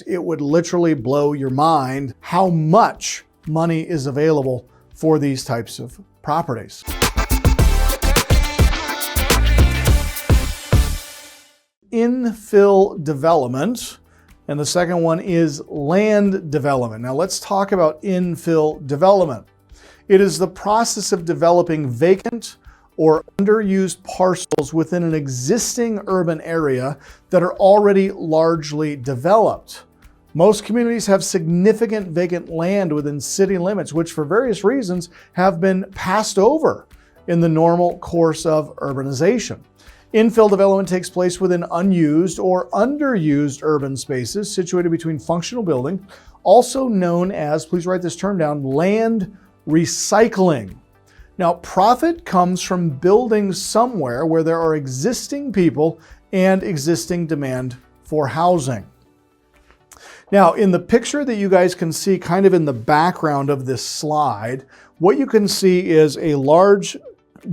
it would literally blow your mind how much money is available for these types of properties. Infill development, and the second one is land development. Now let's talk about infill development. It is the process of developing vacant or underused parcels within an existing urban area that are already largely developed. Most communities have significant vacant land within city limits, which for various reasons have been passed over in the normal course of urbanization. Infill development takes place within unused or underused urban spaces situated between functional buildings, also known as, please write this term down, land recycling. Now, profit comes from building somewhere where there are existing people and existing demand for housing. Now, in the picture that you guys can see kind of in the background of this slide, what you can see is a large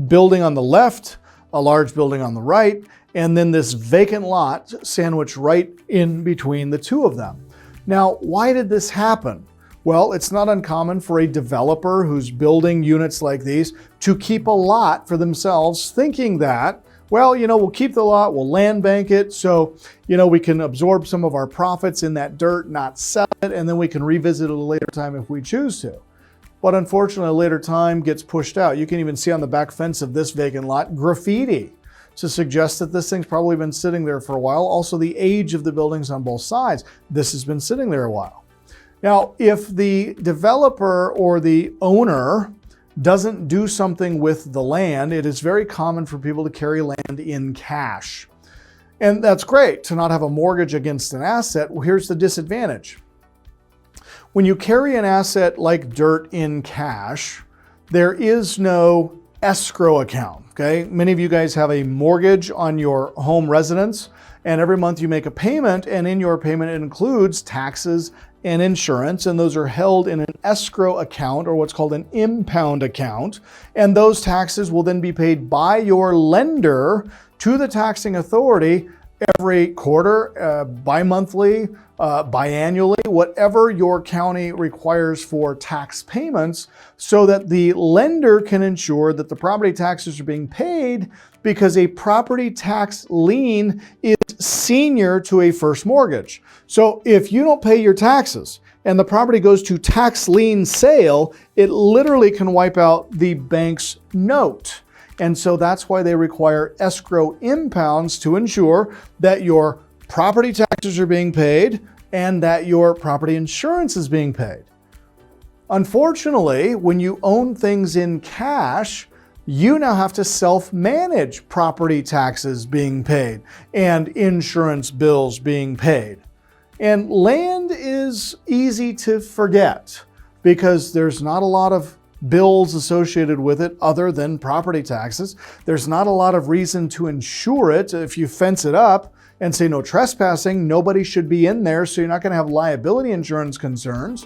building on the left, a large building on the right, and then this vacant lot sandwiched right in between the two of them. Now, why did this happen? Well, it's not uncommon for a developer who's building units like these to keep a lot for themselves, thinking that, well, we'll keep the lot, we'll land bank it, so, we can absorb some of our profits in that dirt, not sell it, and then we can revisit it at a later time if we choose to. But unfortunately, a later time gets pushed out. You can even see on the back fence of this vacant lot, graffiti to suggest that this thing's probably been sitting there for a while. Also, the age of the buildings on both sides. This has been sitting there a while. Now, if the developer or the owner doesn't do something with the land, it is very common for people to carry land in cash. And that's great to not have a mortgage against an asset. Well, here's the disadvantage. When you carry an asset like dirt in cash, there is no escrow account, okay? Many of you guys have a mortgage on your home residence, and every month you make a payment, and in your payment it includes taxes and insurance, and those are held in an escrow account, or what's called an impound account, and those taxes will then be paid by your lender to the taxing authority every quarter, bi-monthly, biannually, whatever your county requires for tax payments, so that the lender can ensure that the property taxes are being paid, because a property tax lien is senior to a first mortgage. So if you don't pay your taxes and the property goes to tax lien sale, it literally can wipe out the bank's note. And so that's why they require escrow impounds to ensure that your property taxes are being paid and that your property insurance is being paid. Unfortunately, when you own things in cash, you now have to self-manage property taxes being paid and insurance bills being paid. And land is easy to forget because there's not a lot of bills associated with it other than property taxes. There's not a lot of reason to insure it. If you fence it up and say no trespassing, nobody should be in there, so you're not going to have liability insurance concerns.